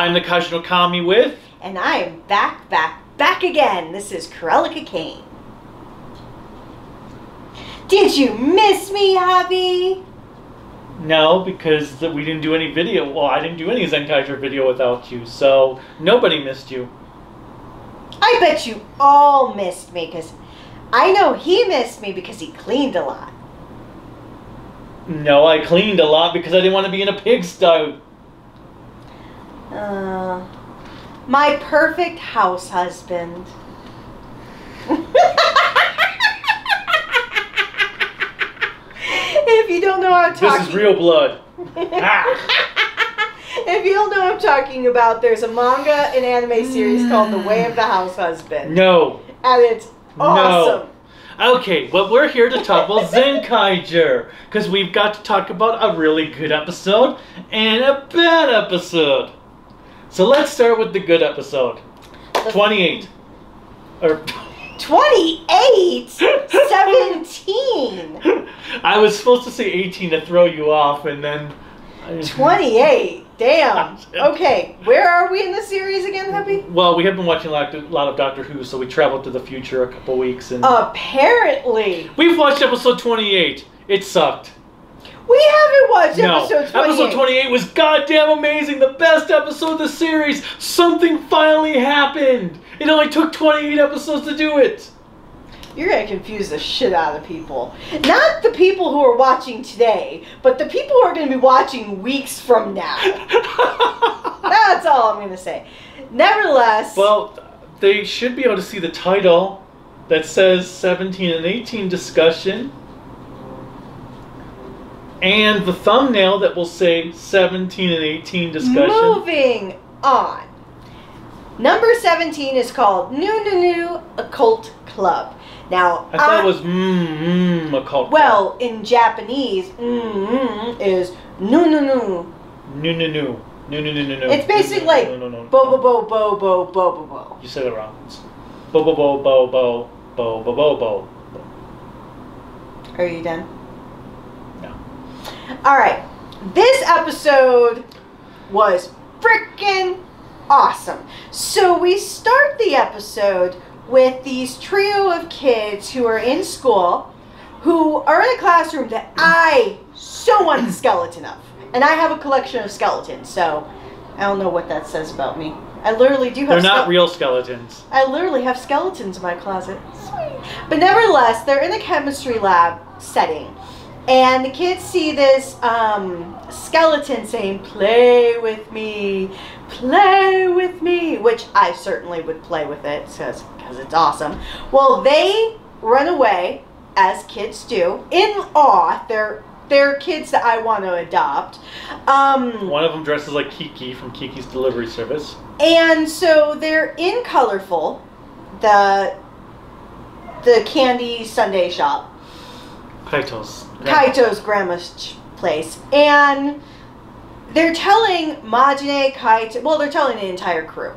I'm the Kaiju no Kami with... And I'm back again. This is Corellica Kane. Did you miss me, Abby? No, because we didn't do any video. Well, I didn't do any Zenkaiger video without you, so nobody missed you. I bet you all missed me, because I know he missed me because he cleaned a lot. No, I cleaned a lot because I didn't want to be in a pigsty. My perfect house husband. If you don't know what I'm talking... This is real blood. If you don't know what I'm talking about, there's a manga and anime series called The Way of the House Husband. No. And it's awesome. No. Okay, well, we're here to talk about Zenkaiger, because we've got to talk about a really good episode and a bad episode. So let's start with the good episode. 28. Or 28? 17. I was supposed to say 18 to throw you off, and then... 28. Damn. Okay, where are we in the series again, Hubby? Well, we have been watching a lot of Doctor Who, so we traveled to the future a couple weeks. And apparently. We've watched episode 28. It sucked. We haven't watched episode 28. Episode 28 was goddamn amazing. The best episode of the series. Something finally happened. It only took 28 episodes to do it. You're going to confuse the shit out of people. Not the people who are watching today, but the people who are going to be watching weeks from now. That's all I'm going to say. Nevertheless... Well, they should be able to see the title that says 17 and 18 discussion. And the thumbnail that will say 17 and 18 discussion. Moving on. Number 17 is called New Occult Club. Now, I thought it was Occult Club. Well, in Japanese, is no. It's basically like bo. You said it wrong. It's bo. Are you done? No. Alright. This episode was freaking awesome. So we start the episode with these trio of kids who are in school, who are in a classroom that I so want a skeleton of. And I have a collection of skeletons, so I don't know what that says about me. I literally do have They're not real skeletons. I literally have skeletons in my closet. Sweet. But nevertheless, they're in a chemistry lab setting. And the kids see this skeleton saying, "Play with me, which I certainly would play with it because it's awesome. Well, they run away, as kids do, in awe. They're kids that I want to adopt. One of them dresses like Kiki from Kiki's Delivery Service. And so they're in Colorful, the candy sundae shop. Kaito's grandma's place. And they're telling Magine, Kaito, well, they're telling the entire crew.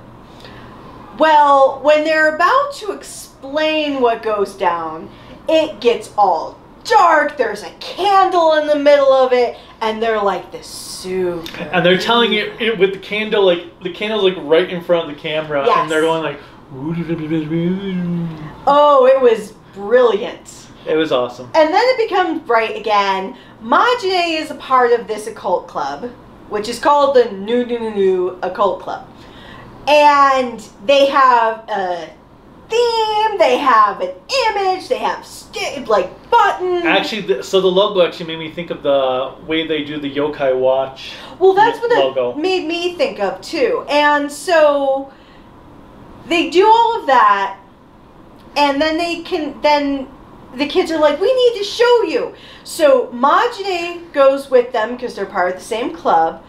Well, when they're about to explain what goes down, it gets all dark. There's a candle in the middle of it, and they're like this super. And they're telling it with the candle, like the candle's like right in front of the camera, yes. And they're going like. Oh, it was brilliant. It was awesome. And then it becomes bright again. Magine is a part of this occult club, which is called the New Occult Club. And they have a theme, they have an image, they have like buttons. Actually, so the logo actually made me think of the way they do the Yokai Watch. Well, that's what logo. It made me think of too. And so they do all of that, and then the kids are like, "We need to show you." So Magine goes with them because they're part of the same club.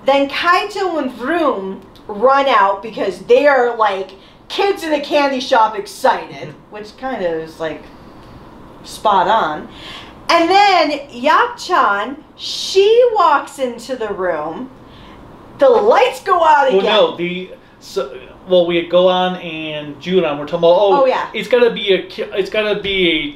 Then Kaito and Vroom run out because they are like kids in a candy shop excited, which kind of is like spot on. And then Yak-chan, she walks into the room. The lights go out again. Well, no, So, well, we go on and Juran, we're talking about, it's gotta be a Toji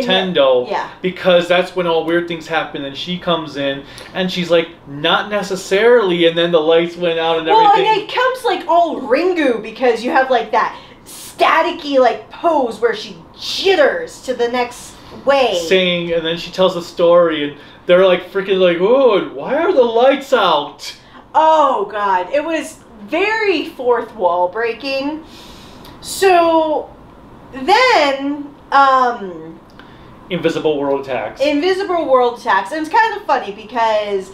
Tendo, because that's when all weird things happen. And she comes in and she's like, not necessarily, and then the lights went out and everything. Well, and it comes like all Ringu because you have like that staticky like pose where she jitters to the next wave. Saying, and then she tells a story, and they're like freaking like, oh, why are the lights out? Oh God, it was very fourth wall breaking. So then, Invisible World attacks. Invisible World attacks, and it's kind of funny because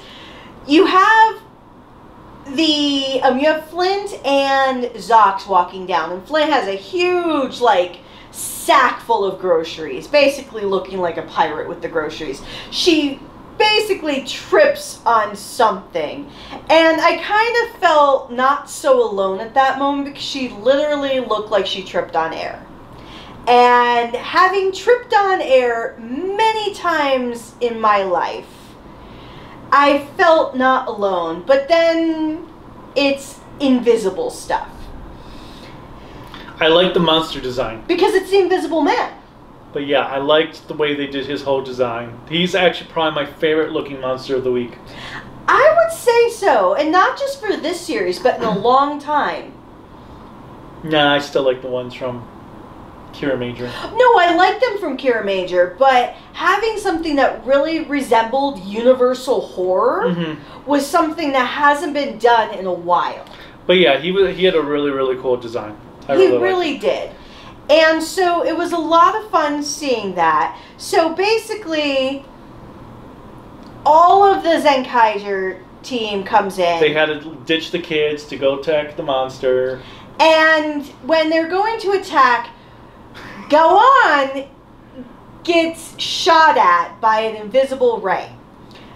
you have you have Flint and Zox walking down, and Flint has a huge like sack full of groceries, basically looking like a pirate with the groceries. She basically trips on something, and I kind of felt not so alone at that moment because she literally looked like she tripped on air. And having tripped on air many times in my life, I felt not alone. But then it's invisible stuff. I like the monster design because it's the Invisible Man. But yeah, I liked the way they did his whole design. He's actually probably my favorite looking monster of the week. I would say so, and not just for this series, but in a long time. Nah, I still like the ones from Kira Major. No, I like them from Kira Major, but having something that really resembled universal horror was something that hasn't been done in a while. But yeah, he had a really, really cool design. He really did. And so it was a lot of fun seeing that. So basically, all of the Zenkaiger team comes in. They had to ditch the kids to go attack the monster. And when they're going to attack, Gawan gets shot at by an invisible ray.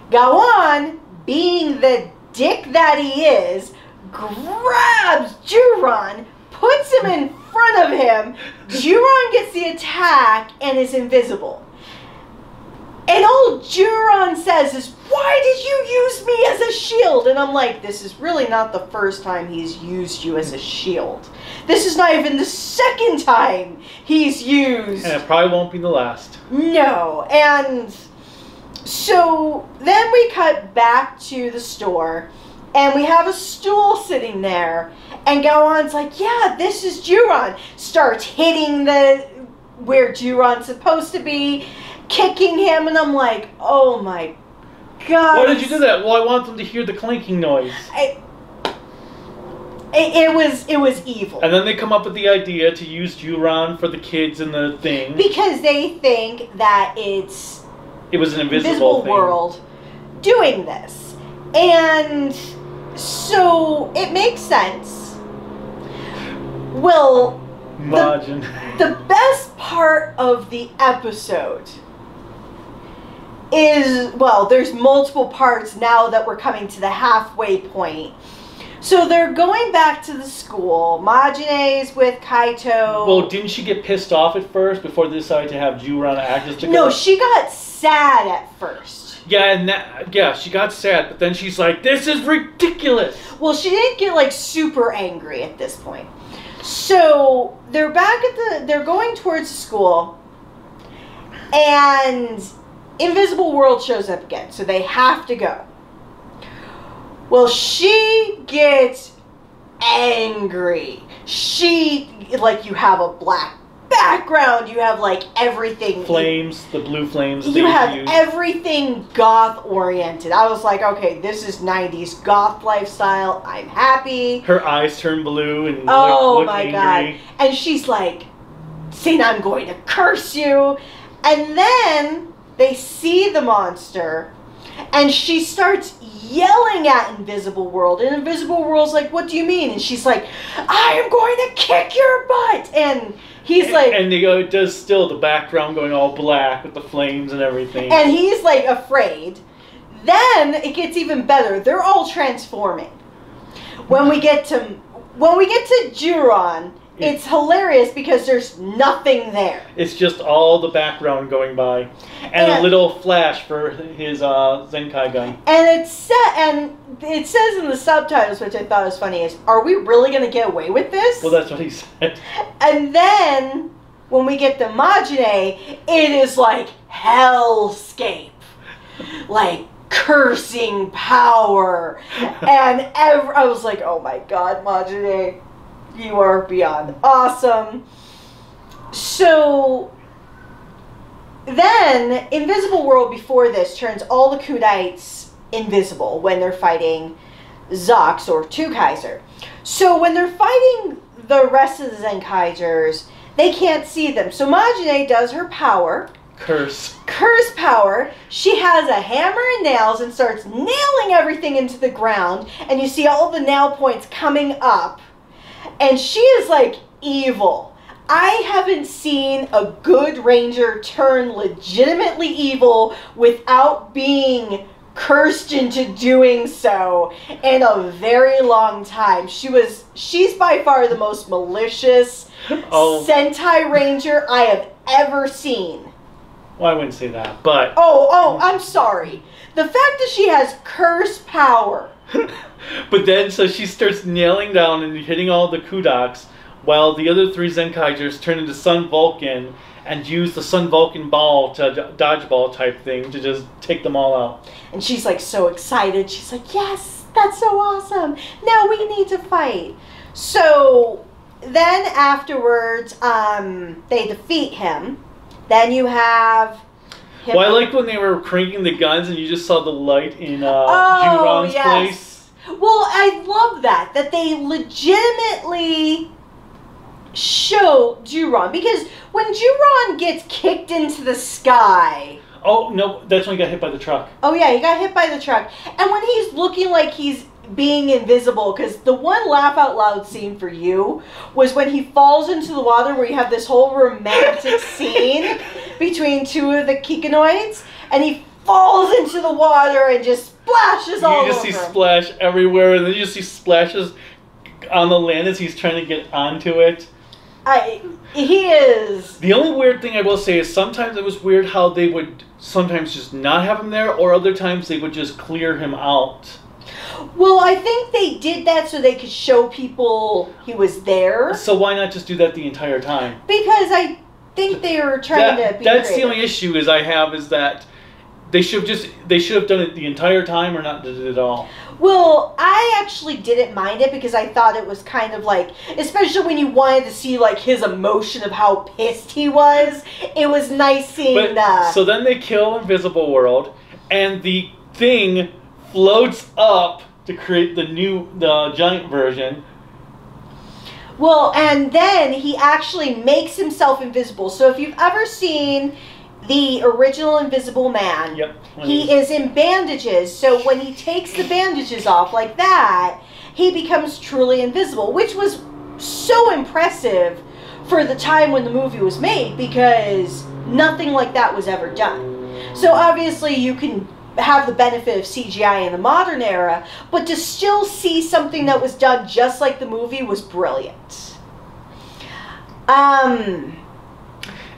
Gawan, being the dick that he is, grabs Juran, puts him in front of him. Juran gets the attack and is invisible. And all Juran says is, why did you use me as a shield? And I'm like, this is really not the first time he's used you as a shield. This is not even the second time he's used. And it probably won't be the last. No. And so then we cut back to the store. And we have a stool sitting there. And Gawan's like, yeah, this is Juran. Starts hitting where Juran's supposed to be, kicking him. And I'm like, oh my God. Why did you do that? Well, I want them to hear the clanking noise. It was evil. And then they come up with the idea to use Juran for the kids in the thing. Because they think that it was an invisible world doing this. And so it makes sense. Well, Magine. The best part of the episode is, well, there's multiple parts now that we're coming to the halfway point. So they're going back to the school. Majine's with Kaito. Well, didn't she get pissed off at first before they decided to have Juran act as the girl? No, she got sad at first. Yeah, and she got sad, but then she's like, this is ridiculous. Well, she didn't get like super angry at this point. So they're they're going towards the school, and Invisible World shows up again, so they have to go. Well, she gets angry. You have a black background, you have like everything. Flames, the blue flames. You have everything goth oriented. I was like, okay, this is 90s goth lifestyle. I'm happy. Her eyes turn blue and look my angry. God. And she's like, saying, I'm going to curse you. And then they see the monster and she starts yelling at Invisible World. And Invisible World's like, what do you mean? And she's like, I am going to kick your butt. And he's like... And it does still the background going all black with the flames and everything. And he's like afraid. Then it gets even better. They're all transforming. When we get to Juran It's hilarious because there's nothing there. It's just all the background going by, and a little flash for his Zenkaiger. And it says in the subtitles, which I thought was funny, is, "Are we really going to get away with this?" Well, that's what he said. And then when we get to Magine, it is like hellscape, like cursing power, and I was like, "Oh my God, Magine, you are beyond awesome." So then, Invisible World before this turns all the Kudites invisible when they're fighting Zox or Zenkaiger. So when they're fighting the rest of the Zenkaigers, they can't see them. So Magine does her power. Curse power. She has a hammer and nails and starts nailing everything into the ground. And you see all the nail points coming up. And she is like evil. I haven't seen a good ranger turn legitimately evil without being cursed into doing so in a very long time. She's by far the most malicious Sentai ranger I have ever seen. Well, I wouldn't say that, but... Oh, I'm sorry. The fact that she has curse power. But then, so she starts nailing down and hitting all the Kudoks, while the other 3 Zenkaigers turn into Sun Vulcan and use the Sun Vulcan ball to dodgeball type thing to just take them all out. And she's like so excited. She's like, yes, that's so awesome. Now we need to fight. So then afterwards, they defeat him. Then you have him. Well, I liked when they were cranking the guns and you just saw the light in Juron's place. Well, I love that they legitimately show Juron, because when Juron gets kicked into the sky... Oh, no, that's when he got hit by the truck. Oh, yeah, he got hit by the truck. And when he's looking like he's being invisible, because the one laugh out loud scene for you was when he falls into the water, where you have this whole romantic scene between 2 of the Kikanoids, and he falls into the water and just splashes all over. You just see splash everywhere, and then you just see splashes on the land as he's trying to get onto it. He is... The only weird thing I will say is sometimes it was weird how they would sometimes just not have him there, or other times they would just clear him out. Well, I think they did that so they could show people he was there. So why not just do that the entire time? Because I think they were trying to be That's creative. the only issue is that they should have done it the entire time, or not did it at all. Well, I actually didn't mind it because I thought it was kind of like, especially when you wanted to see like his emotion of how pissed he was, it was nice seeing that. So then they kill Invisible World, and the thing floats up to create the giant version. Well, and then he actually makes himself invisible. So if you've ever seen the original Invisible Man, yep, he is in bandages. So when he takes the bandages off like that, he becomes truly invisible, which was so impressive for the time when the movie was made, because nothing like that was ever done. So obviously you can have the benefit of CGI in the modern era, but to still see something that was done just like the movie was brilliant.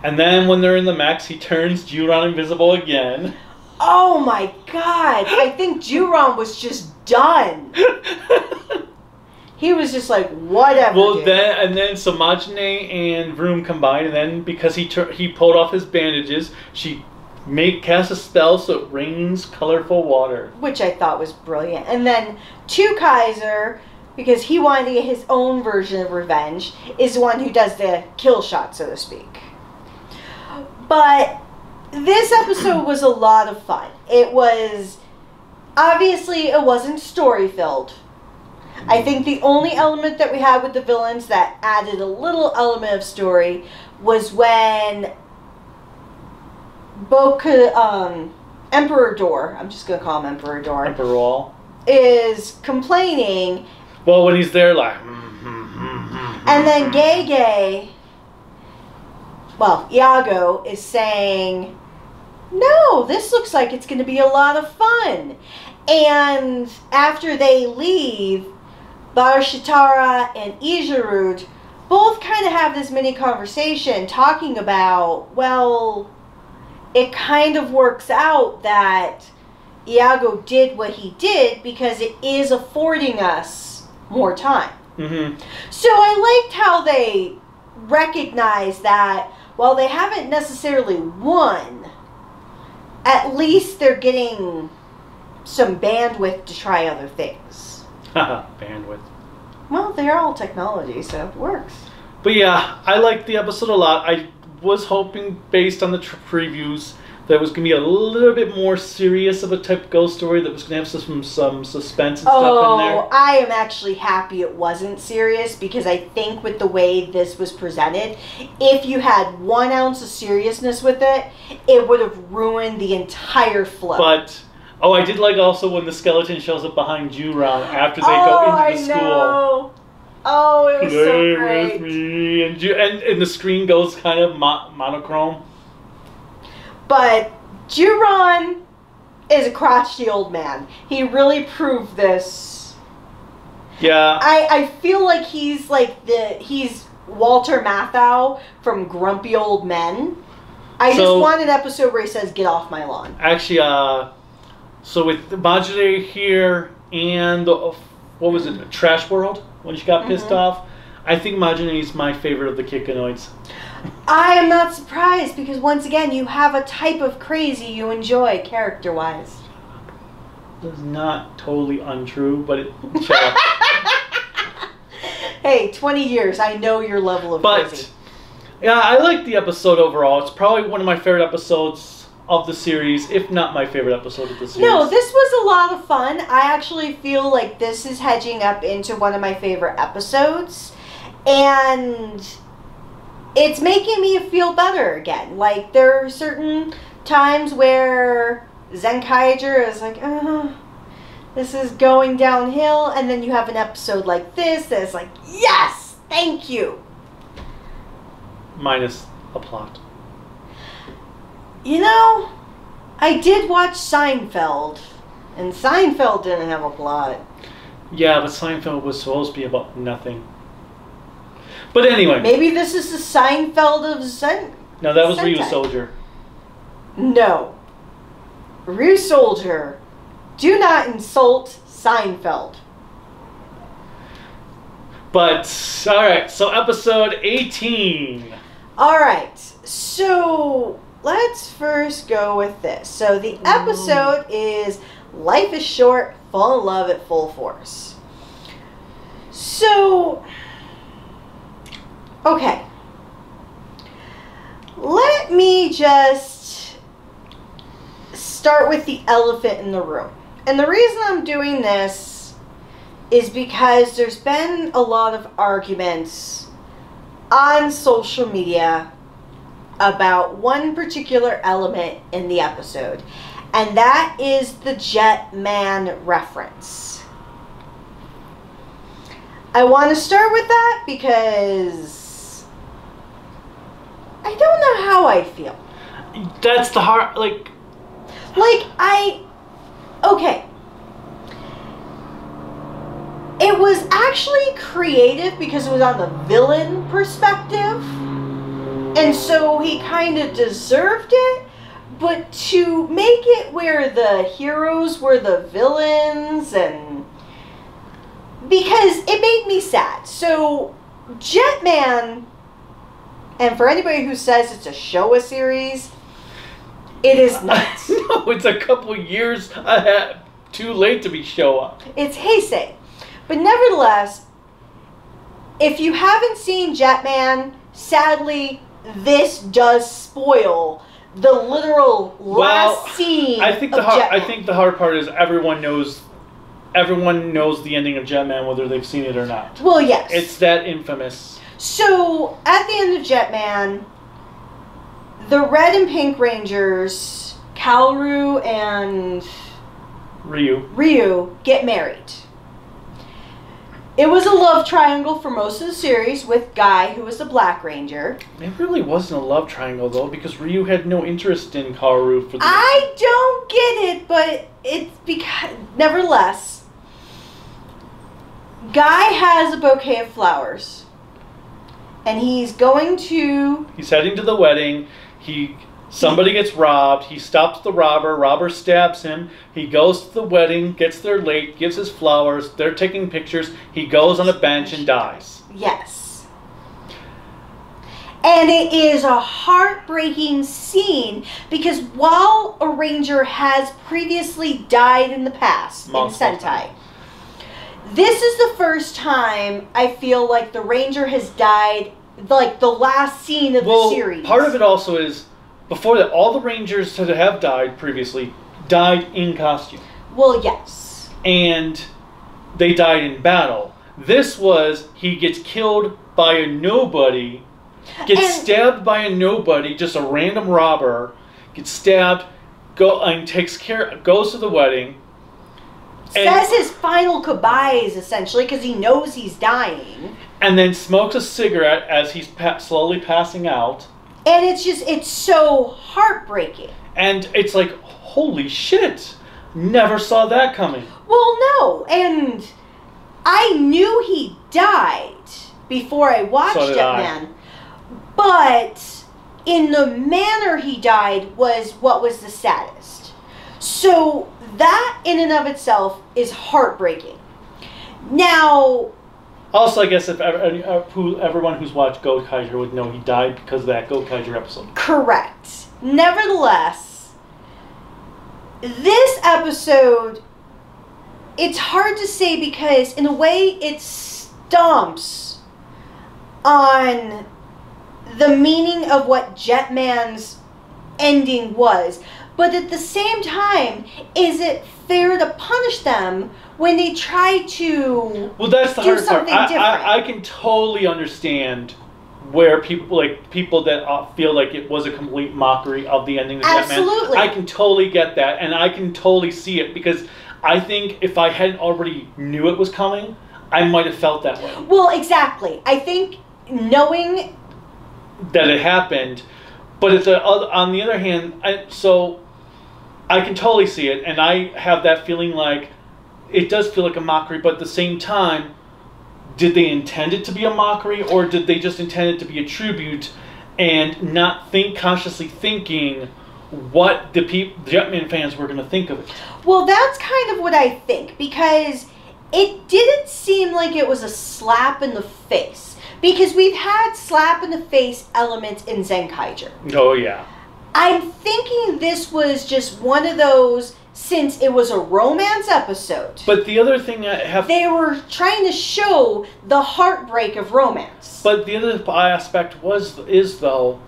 And then when they're in the mechs, he turns Juron invisible again. Oh my god! I think Juron was just done. He was just like, whatever. Well, then so Magine and Vroom combined, and then because he pulled off his bandages, she cast a spell so it rains colorful water. Which I thought was brilliant. And then Zenkaiger, because he wanted to get his own version of revenge, is the one who does the kill shot, so to speak. But this episode was a lot of fun. It was, obviously, it wasn't story-filled. I think the only element that we had with the villains that added a little element of story was when Emperor Door, I'm just going to call him Emperor Door, is complaining. Well, when he's there, like... And then Gege, Iago, is saying, no, this looks like it's going to be a lot of fun. And after they leave, Barashitara and Ijarud both kind of have this mini conversation talking about, well, it kind of works out that Iago did what he did because it is affording us more time. Mm-hmm. So I liked how they recognize that while they haven't necessarily won, at least they're getting some bandwidth to try other things. Bandwidth. Well, they're all technology, so it works. But yeah, I liked the episode a lot. I was hoping, based on the previews, that it was going to be a little bit more serious of a type ghost story, that was going to have some suspense and stuff in there. Oh, I am actually happy it wasn't serious, because I think with the way this was presented, if you had 1 ounce of seriousness with it, it would have ruined the entire flow. But, oh, I did like also when the skeleton shows up behind Juron after they go into the school. Know. Oh, it was Play so great. with me. And the screen goes kind of monochrome. But Juron is a crotchety old man. He really proved this. Yeah. I feel like he's Walter Matthau from Grumpy Old Men. I just want an episode where he says, "Get off my lawn." Actually, so with Magine here and what was it, Trash World, when she got pissed off, I think Magine is my favorite of the Kikanoids. I am not surprised, because once again, you have a type of crazy you enjoy character-wise. That's not totally untrue, but shut up. Hey, 20 years, I know your level of crazy. Yeah, I like the episode overall. It's probably one of my favorite episodes of the series, if not my favorite episode of the series. No, this was a lot of fun. I actually feel like this is hedging up into one of my favorite episodes. And it's making me feel better again. Like, there are certain times where Zenkaiger is like, this is going downhill. And then you have an episode like this that's like, yes, thank you. Minus a plot. You know, I did watch Seinfeld, and Seinfeld didn't have a plot. Yeah, but Seinfeld was supposed to be about nothing. But anyway. Maybe this is the Seinfeld of Zen. No, that was Sentai. Ryu Soldier. No. Ryu Soldier. Do not insult Seinfeld. But, alright, so episode 18. Alright, so let's first go with this. So the episode is Life is Short, Fall in Love at Full Force. So, okay. Let me just start with the elephant in the room. And the reason I'm doing this is because there's been a lot of arguments on social media about one particular element in the episode, and that is the Jetman reference. I want to start with that because I don't know how I feel. That's the hard, Okay. It was actually creative because it was on the villain perspective. And so he kind of deserved it. But to make it where the heroes were the villains, and because it made me sad. So Jetman, and for anybody who says it's a Showa series, it is not. No, it's a couple years ahead. Too late to be Showa. It's Heisei. But nevertheless, if you haven't seen Jetman, sadly, this does spoil the literal last scene I think of Jetman. I think the hard part is everyone knows the ending of Jetman, whether they've seen it or not. Well, yes. It's that infamous. So, at the end of Jetman, the Red and Pink Rangers, Kaoru and Ryu, get married. It was a love triangle for most of the series with Guy, who was the Black Ranger. It really wasn't a love triangle, though, because Ryu had no interest in Kaoru for the... I don't get it, but it's because... Nevertheless, Guy has a bouquet of flowers. And he's going to... He's heading to the wedding. Somebody gets robbed. He stops the robber. Robber stabs him. He goes to the wedding, gets there late, gives his flowers. They're taking pictures. He goes on a bench and dies. Yes. And it is a heartbreaking scene because while a ranger has previously died in the past in Sentai, this is the first time I feel like the ranger has died, like the last scene of the series. Part of it also is, before that, all the rangers that have died previously died in costume. Well, yes. And they died in battle. This was, he gets killed by a nobody, gets stabbed by a nobody, just a random robber, gets stabbed, goes to the wedding. Says his final goodbyes, essentially, because he knows he's dying. And then smokes a cigarette as he's slowly passing out. And it's so heartbreaking. And it's like, holy shit, never saw that coming. Well, no, and I knew he died before I watched Jetman. But in the manner he died was what was the saddest. So that in and of itself is heartbreaking. Now... Also, I guess if everyone who's watched Zenkaiger would know he died because of that Zenkaiger episode. Correct. Nevertheless, this episode, it's hard to say because in a way it stomps on the meaning of what Jetman's ending was. But at the same time, is it fair to punish them when they try to that's the hardest part. Different? I can totally understand where people that feel like it was a complete mockery of the ending of Jetman. Absolutely. I can totally get that, and I can totally see it because I think if I hadn't already knew it was coming, I might have felt that way. Well, exactly. I think knowing that it happened, but on the other hand, I can totally see it, and I have that feeling like it does feel like a mockery, but at the same time, did they intend it to be a mockery, or did they just intend it to be a tribute and not consciously thinking what the Jetman fans were going to think of it? Well, that's kind of what I think, because it didn't seem like it was a slap in the face, because we've had slap in the face elements in Zenkaiger. Oh, yeah. I'm thinking this was just one of those, since it was a romance episode. But the other thing they were trying to show the heartbreak of romance. But the other aspect is though,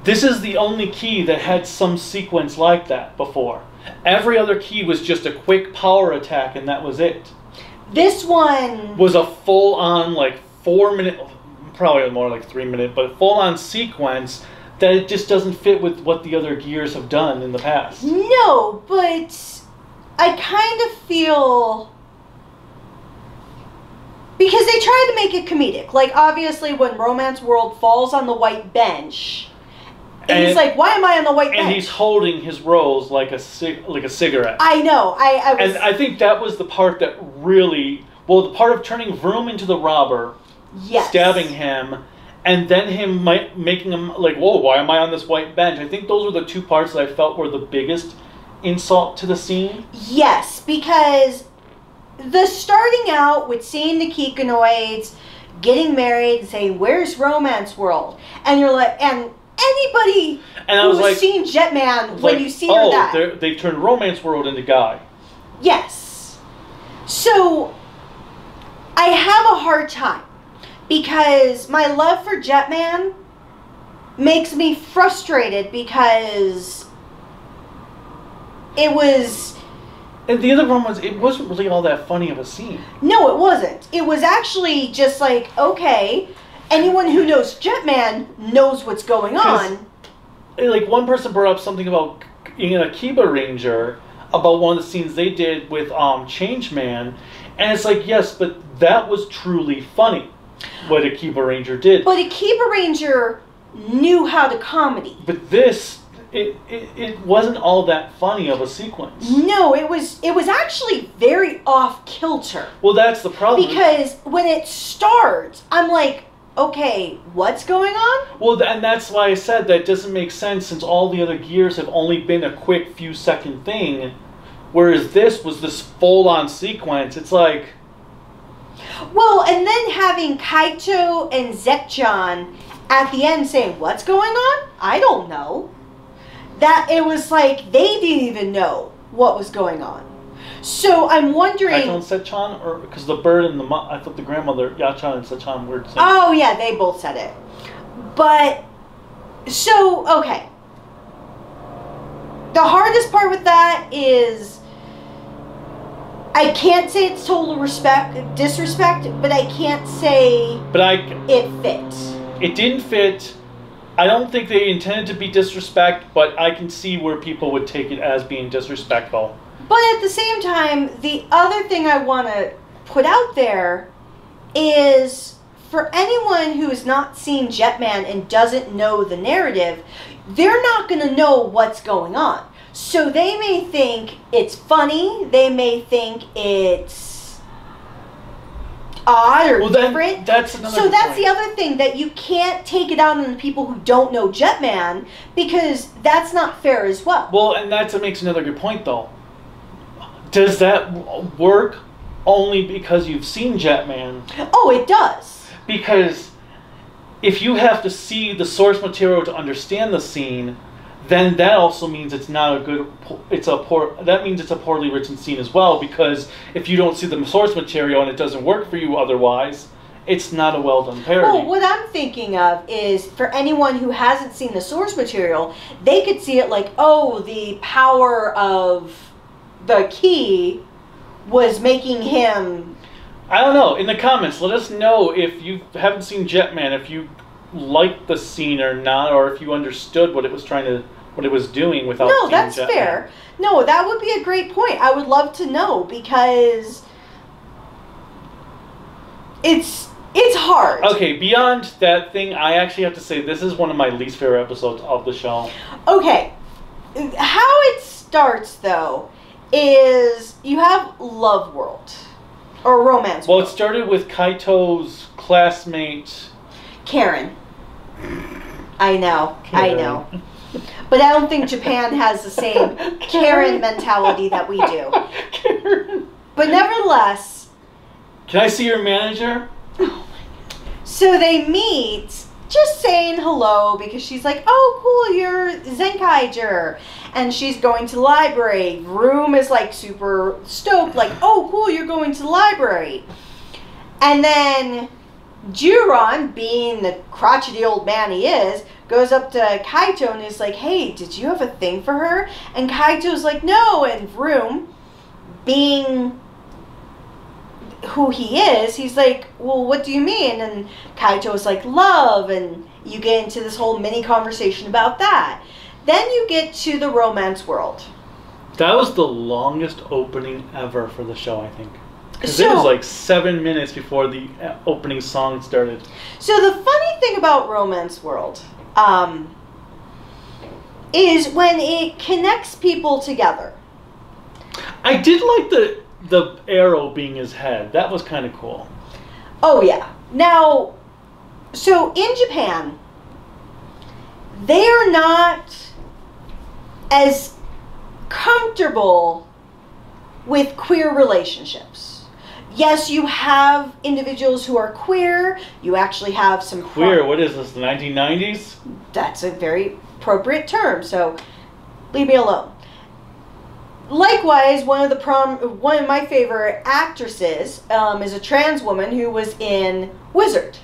this is the only key that had some sequence like that before. Every other key was just a quick power attack and that was it. This one was a full-on, like, 4-minute, probably more like 3-minute, but full-on sequence that it just doesn't fit with what the other gears have done in the past. No, but I kind of feel... Because they tried to make it comedic. Like, obviously, when Romance World falls on the white bench, and he's like, why am I on the white bench? And he's holding his rose like a cigarette. I know. And I think that was the part that really... Well, the part of turning Vroom into the robber, stabbing him, and then him making him like, whoa, why am I on this white bench? I think those were the two parts that I felt were the biggest insult to the scene. Yes, because the starting out with seeing the Kikanoids getting married and saying, where's Romance World? And you're like, and anybody who's seen Jetman, when you see her die. They've turned Romance World into Guy. Yes. So, I have a hard time. Because my love for Jetman makes me frustrated because it was... And the other one was, it wasn't really all that funny of a scene. No, it wasn't. It was actually just like, okay, anyone who knows Jetman knows what's going on. Like, one person brought up something about in Akiba Ranger, about one of the scenes they did with Changeman, and it's like, yes, but that was truly funny. What Akiba Ranger did. But Akiba Ranger knew how to comedy. But this, it wasn't all that funny of a sequence. No, it was actually very off kilter. Well, that's the problem. Because when it starts, I'm like, okay, what's going on? Well, and that's why I said that doesn't make sense since all the other gears have only been a quick few second thing, whereas this was this full-on sequence. It's like... Well, and then having Kaito and Zekchan at the end saying, what's going on? I don't know. That it was like they didn't even know what was going on. So I'm wondering... Kaito and Sechan? Or because the bird and the... I thought the grandmother, Yachan and Sechan were saying... Oh, yeah, they both said it. But, so, okay. The hardest part with that is... I can't say it's total disrespect, but I can't say it fits. It didn't fit. I don't think they intended to be disrespect, but I can see where people would take it as being disrespectful. But at the same time, the other thing I want to put out there is for anyone who has not seen Jetman and doesn't know the narrative, they're not going to know what's going on. So they may think it's funny, they may think it's odd or different. That's another so that's point. the other thing, that you can't take it out on the people who don't know Jetman, because that's not fair as well. Well, and that makes another good point, though. Does that work only because you've seen Jetman? Oh, it does. Because if you have to see the source material to understand the scene, then that also means it's not a good, that means it's a poorly written scene as well, because if you don't see the source material and it doesn't work for you otherwise, it's not a well done parody. Oh, what I'm thinking of is for anyone who hasn't seen the source material, they could see it like, oh, the power of the key was making him... I don't know. In the comments, let us know if you haven't seen Jetman, if you liked the scene or not, or if you understood what it was doing without seeing Jetman. No, that's fair. No, that would be a great point. I would love to know, because it's hard. Okay, beyond that thing, I actually have to say this is one of my least favorite episodes of the show. Okay. How it starts, though, is you have Love World. Or Romance Well, World. it started with Kaito's classmate... Karen. I know. But I don't think Japan has the same Karen mentality that we do. Karen. But nevertheless... Can I see your manager? So they meet, just saying hello, because she's like, oh, cool, you're Zenkaiger. And she's going to the library. Room is like super stoked, like, oh, cool, you're going to the library. And then Juron, being the crotchety old man he is, goes up to Kaito and is like, hey, did you have a thing for her? And Kaito's like, no. And Vroom, being who he is, he's like, well, what do you mean? And Kaito's like, love. And you get into this whole mini conversation about that. Then you get to the Romance World. That was the longest opening ever for the show, I think. Because it was like 7 minutes before the opening song started. So the funny thing about Romance World is when it connects people together. I did like the arrow being his head. That was kind of cool. Oh, yeah. Now, so in Japan, they are not as comfortable with queer relationships. Yes, you have individuals who are queer. You actually have some... Queer? What is this, the 1990s? That's a very appropriate term, so leave me alone. Likewise, one of my favorite actresses is a trans woman who was in Wizard,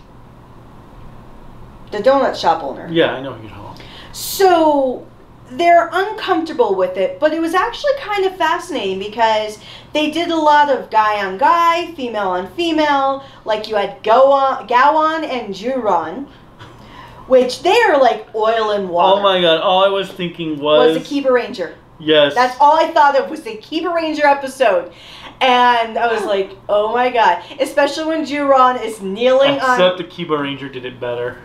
the donut shop owner. Yeah, I know who you're talking about. So they're uncomfortable with it, but it was actually kind of fascinating because they did a lot of guy on guy, female on female. Like you had Gowan and Juron, which they are like oil and water. Oh my god! All I was thinking was the Kiba Ranger. Yes. That's all I thought of was the Kiba Ranger episode. And I was like, oh my god. Especially when Juron is kneeling on... Except the Kiba Ranger did it better.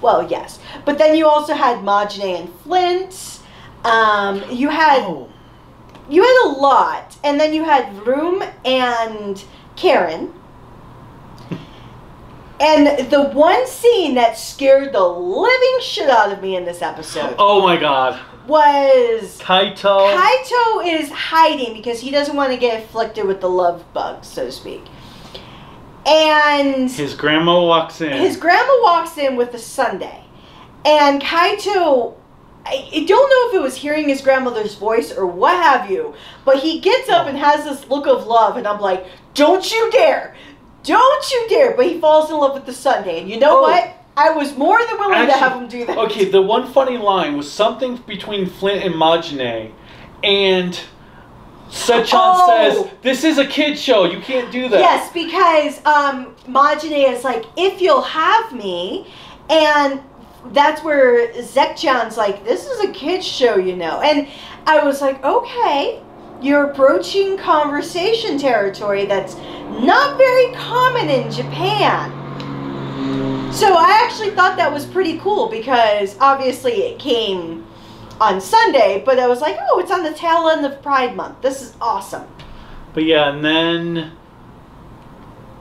Well, yes. But then you also had Magine and Flint. You had a lot. And then you had Vroom and Karen. And the one scene that scared the living shit out of me in this episode. Oh my god. Was Kaito. Kaito is hiding because he doesn't want to get afflicted with the love bug, so to speak. And his grandma walks in. His grandma walks in with a sundae. And Kaito, I don't know if it was hearing his grandmother's voice or what have you, but he gets up and has this look of love, and I'm like, don't you dare! Don't you dare! But he falls in love with the sundae. And you know what? I was more than willing to have him do that. Okay, the one funny line was something between Flint and Magine, and Sechan says, this is a kid show, you can't do that. Yes, because Magine is like, if you'll have me, and that's where Zekchan's like, this is a kid's show, you know. And I was like, okay, you're broaching conversation territory that's not very common in Japan. So I actually thought that was pretty cool because obviously it came on Sunday, but I was like, oh, it's on the tail end of Pride Month. This is awesome. But yeah, and then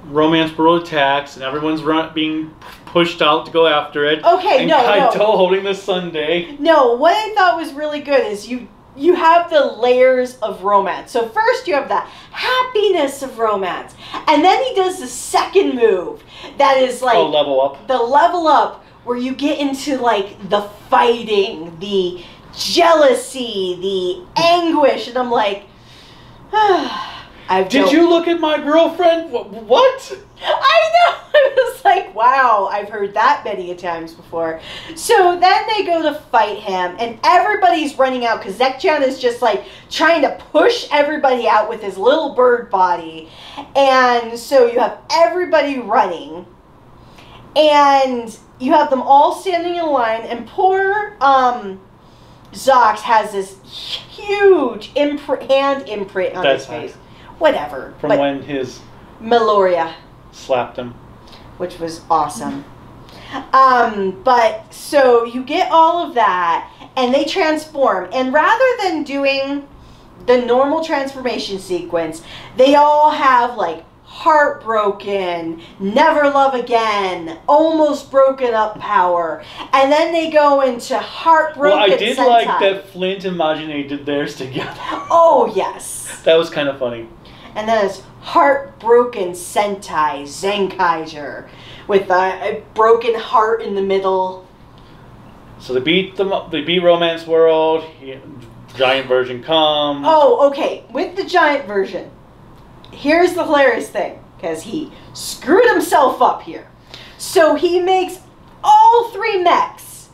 Romance World attacks, and everyone's being pushed out to go after it. Okay, and Kaito holding the sundae. No, what I thought was really good is you have the layers of romance. So first you have the happiness of romance. And then he does the second move that is like... level up. The level up where you get into like the fighting, the jealousy, the anguish. And I'm like... Did you look at my girlfriend? What? I know! I was like, wow, I've heard that many times before. So then they go to fight him, and everybody's running out, because Zekchan is just like trying to push everybody out with his little bird body. And so you have everybody running, and you have them all standing in line, and poor Zox has this huge hand imprint on his face. Whatever. From when his Meloria slapped him. Which was awesome. But so you get all of that and they transform. And rather than doing the normal transformation sequence, they all have like heartbroken, never love again, almost broken up power. And then they go into heartbroken Well, I did Sentai. like that Flint and Magine did theirs together. Oh, yes. That was kind of funny. And then it's Heartbroken Sentai Zenkaiger with a broken heart in the middle. So they beat Romance World. Giant version comes. Oh, okay. With the giant version, here's the hilarious thing, because he screwed himself up here. So he makes all three mechs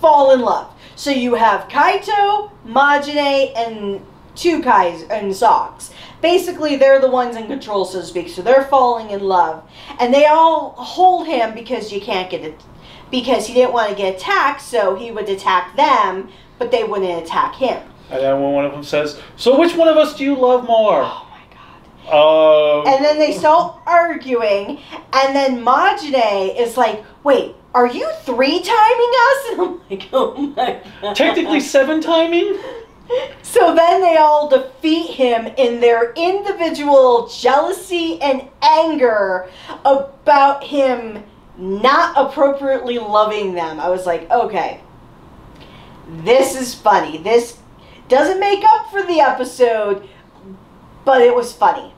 fall in love. So you have Kaito, Magine, and Tukai's and Zox. Basically, they're the ones in control, so to speak. So they're falling in love, and they all hold him because you can't get it, because he didn't want to get attacked. So he would attack them, but they wouldn't attack him. And then when one of them says, "So which one of us do you love more?" Oh my god! And then they start arguing, and then Magine is like, "Wait, are you 3-timing us?" And I'm like, "Oh my god!" Technically 7-timing. So then they all defeat him in their individual jealousy and anger about him not appropriately loving them. I was like, okay, this is funny. This doesn't make up for the episode, but it was funny.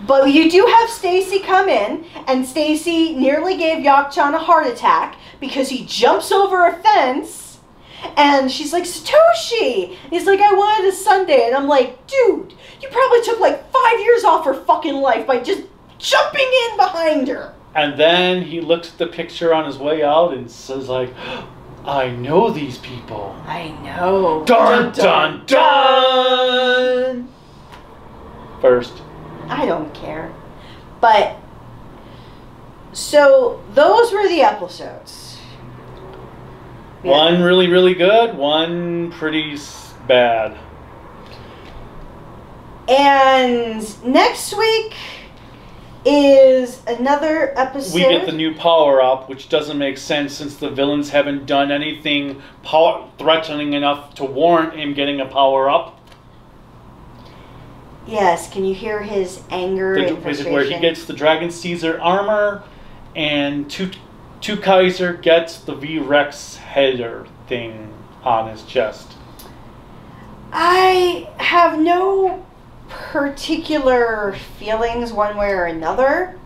But you do have Stacy come in, and Stacy nearly gave Yakchan a heart attack because he jumps over a fence. And she's like, Satoshi! He's like, I wanted a sundae. And I'm like, dude, you probably took like 5 years off her fucking life by just jumping in behind her. And then he looks at the picture on his way out and says like, I know these people. I know. Dun dun dun! First. I don't care. But, so those were the episodes. Yeah. One really, really good. One pretty bad. And next week is another episode. We get the new power-up, which doesn't make sense since the villains haven't done anything threatening enough to warrant him getting a power-up. Yes, can you hear his anger and Basically frustration? where he gets the Dragon Caesar armor, and Kaiser gets the V-Rex header thing on his chest. I have no particular feelings one way or another.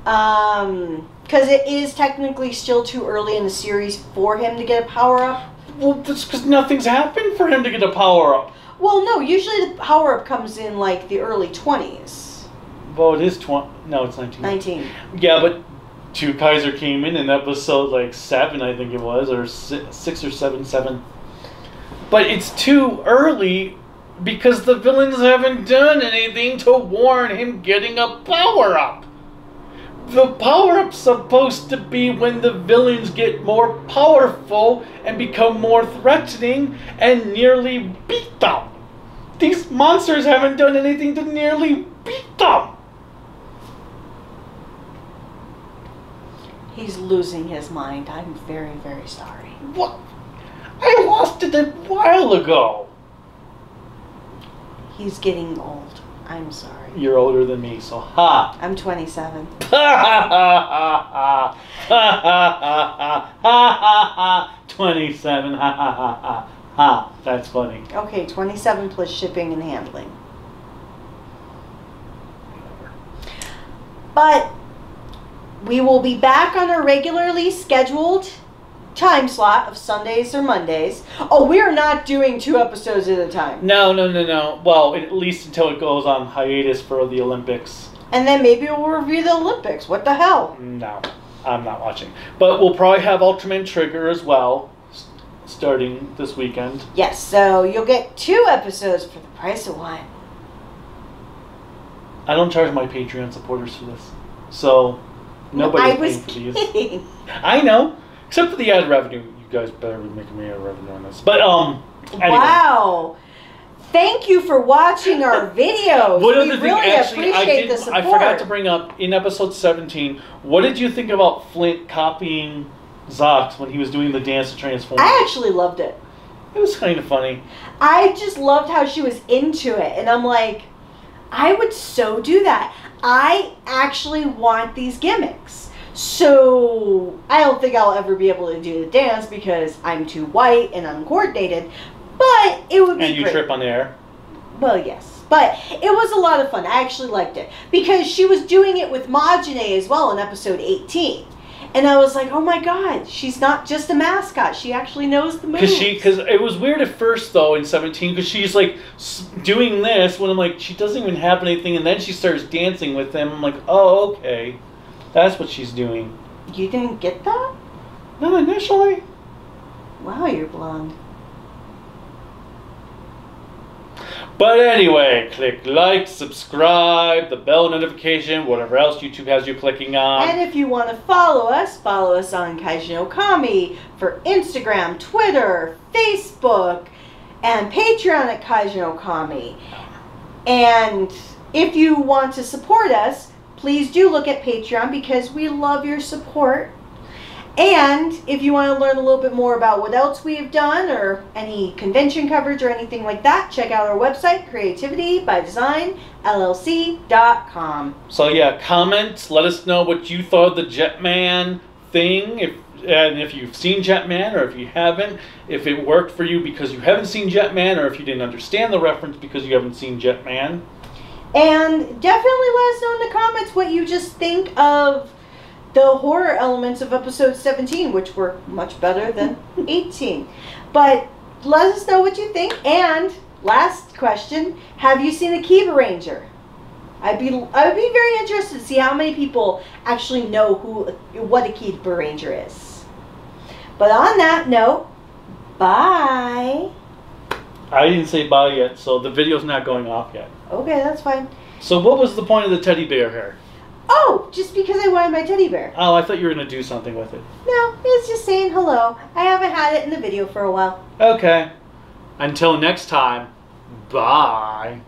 Because it is technically still too early in the series for him to get a power-up. Well, that's because nothing's happened for him to get a power-up. Well, no, usually the power-up comes in, like, the early 20s. Well, it is 20... No, it's 19. 19. Yeah, but Kaiser came in episode, like, 7, I think it was, or 6 or 7. But it's too early because the villains haven't done anything to warn him getting a power-up. The power-up's supposed to be when the villains get more powerful and become more threatening and nearly beat them. These monsters haven't done anything to nearly beat them. He's losing his mind. I'm very, very sorry. What? I lost it a while ago. He's getting old. I'm sorry. You're older than me, so ha. I'm 27. Ha ha ha ha ha ha ha 27 ha ha ha ha ha. That's funny. Okay, 27 plus shipping and handling. But we will be back on our regularly scheduled time slot of Sundays or Mondays. Oh, we are not doing 2 episodes at a time. No. Well, at least until it goes on hiatus for the Olympics. And then maybe we'll review the Olympics. What the hell? No, I'm not watching. But we'll probably have Ultraman Trigger as well, starting this weekend. Yes, so you'll get 2 episodes for the price of 1. I don't charge my Patreon supporters for this. So, nobody's paying for these. Kidding. I know. Except for the ad revenue. You guys better be making me a revenue on this. But, anyway. Wow. Thank you for watching our videos. One We other thing, really actually, appreciate the support. I forgot to bring up, in episode 17, what did you think about Flint copying Zox when he was doing the dance to transform? I actually loved it. It was kind of funny. I just loved how she was into it. And I'm like, I would so do that. I actually want these gimmicks. So, I don't think I'll ever be able to do the dance because I'm too white and uncoordinated. But it would be And you great. trip on the air. Well, yes. But it was a lot of fun. I actually liked it. Because she was doing it with Magine as well in episode 18. And I was like, oh my god, she's not just a mascot. She actually knows the moves. Because it was weird at first, though, in 17, because she's, like, doing this when I'm like, she doesn't even have anything, and then she starts dancing with him. I'm like, oh, okay. That's what she's doing. You didn't get that? Not initially. Wow, you're blonde. But anyway, click like, subscribe, the bell notification, whatever else YouTube has you clicking on. And if you want to follow us on Kaiju no Kami for Instagram, Twitter, Facebook, and Patreon at Kaiju no Kami. And if you want to support us, please do look at Patreon because we love your support. And if you want to learn a little bit more about what else we have done or any convention coverage or anything like that, check out our website, creativitybydesignllc.com. So yeah, comments, let us know what you thought of the Jetman thing, and if you've seen Jetman or if you haven't, if it worked for you because you haven't seen Jetman or if you didn't understand the reference because you haven't seen Jetman. And definitely let us know in the comments what you just think of the horror elements of episode 17, which were much better than 18. But let us know what you think. And last question, have you seen a Kiva Ranger? I would be very interested to see how many people actually know what a Kiva Ranger is. But on that note, bye. I didn't say bye yet, so the video's not going off yet. Okay, that's fine. So what was the point of the teddy bear here? Oh, just because I wanted my teddy bear. Oh, I thought you were going to do something with it. No, it's just saying hello. I haven't had it in the video for a while. Okay. Until next time, bye.